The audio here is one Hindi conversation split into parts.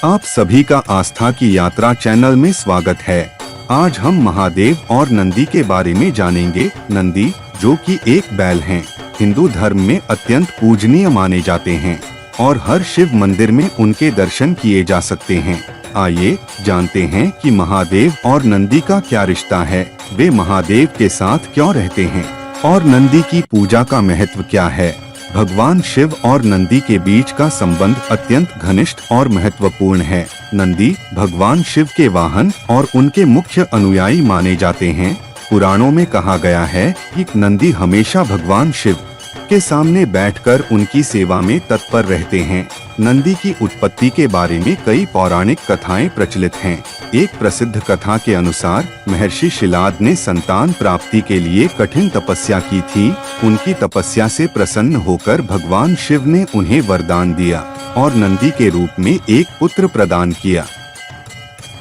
आप सभी का आस्था की यात्रा चैनल में स्वागत है। आज हम महादेव और नंदी के बारे में जानेंगे। नंदी जो कि एक बैल हैं, हिंदू धर्म में अत्यंत पूजनीय माने जाते हैं और हर शिव मंदिर में उनके दर्शन किए जा सकते हैं। आइए जानते हैं कि महादेव और नंदी का क्या रिश्ता है, वे महादेव के साथ क्यों रहते हैं और नंदी की पूजा का महत्व क्या है। भगवान शिव और नंदी के बीच का संबंध अत्यंत घनिष्ठ और महत्वपूर्ण है। नंदी भगवान शिव के वाहन और उनके मुख्य अनुयायी माने जाते हैं। पुराणों में कहा गया है कि नंदी हमेशा भगवान शिव के सामने बैठकर उनकी सेवा में तत्पर रहते हैं। नंदी की उत्पत्ति के बारे में कई पौराणिक कथाएं प्रचलित हैं। एक प्रसिद्ध कथा के अनुसार महर्षि शिलाद ने संतान प्राप्ति के लिए कठिन तपस्या की थी। उनकी तपस्या से प्रसन्न होकर भगवान शिव ने उन्हें वरदान दिया और नंदी के रूप में एक पुत्र प्रदान किया।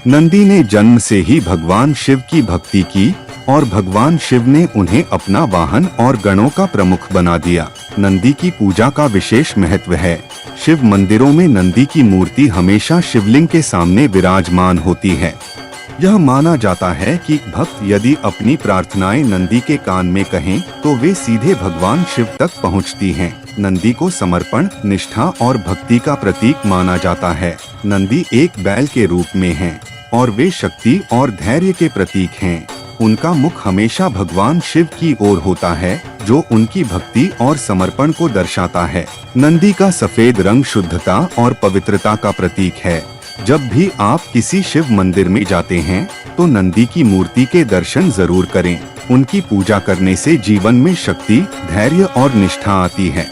नंदी ने जन्म से ही भगवान शिव की भक्ति की और भगवान शिव ने उन्हें अपना वाहन और गणों का प्रमुख बना दिया। नंदी की पूजा का विशेष महत्व है। शिव मंदिरों में नंदी की मूर्ति हमेशा शिवलिंग के सामने विराजमान होती है। यह माना जाता है कि भक्त यदि अपनी प्रार्थनाएं नंदी के कान में कहें तो वे सीधे भगवान शिव तक पहुंचती हैं। नंदी को समर्पण, निष्ठा और भक्ति का प्रतीक माना जाता है। नंदी एक बैल के रूप में हैं और वे शक्ति और धैर्य के प्रतीक हैं। उनका मुख हमेशा भगवान शिव की ओर होता है, जो उनकी भक्ति और समर्पण को दर्शाता है। नंदी का सफेद रंग शुद्धता और पवित्रता का प्रतीक है। जब भी आप किसी शिव मंदिर में जाते हैं तो नंदी की मूर्ति के दर्शन जरूर करें। उनकी पूजा करने से जीवन में शक्ति, धैर्य और निष्ठा आती है।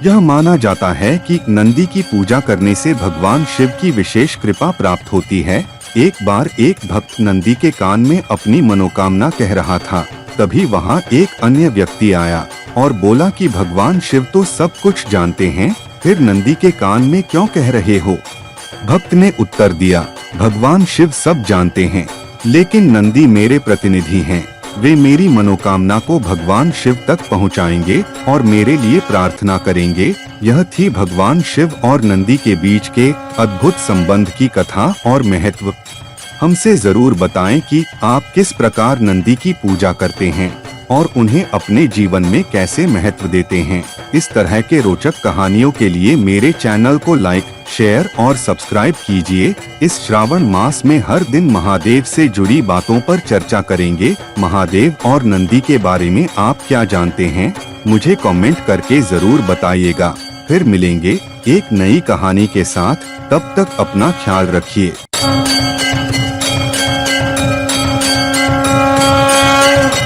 यह माना जाता है कि नंदी की पूजा करने से भगवान शिव की विशेष कृपा प्राप्त होती है। एक बार एक भक्त नंदी के कान में अपनी मनोकामना कह रहा था। तभी वहाँ एक अन्य व्यक्ति आया और बोला कि भगवान शिव तो सब कुछ जानते हैं, फिर नंदी के कान में क्यों कह रहे हो। भक्त ने उत्तर दिया, भगवान शिव सब जानते हैं, लेकिन नंदी मेरे प्रतिनिधि हैं। वे मेरी मनोकामना को भगवान शिव तक पहुंचाएंगे और मेरे लिए प्रार्थना करेंगे। यह थी भगवान शिव और नंदी के बीच के अद्भुत संबंध की कथा और महत्व। हमसे जरूर बताएं कि आप किस प्रकार नंदी की पूजा करते हैं और उन्हें अपने जीवन में कैसे महत्व देते हैं। इस तरह के रोचक कहानियों के लिए मेरे चैनल को लाइक, शेयर और सब्सक्राइब कीजिए। इस श्रावण मास में हर दिन महादेव से जुड़ी बातों पर चर्चा करेंगे। महादेव और नंदी के बारे में आप क्या जानते हैं, मुझे कमेंट करके जरूर बताइएगा। फिर मिलेंगे एक नई कहानी के साथ, तब तक अपना ख्याल रखिए।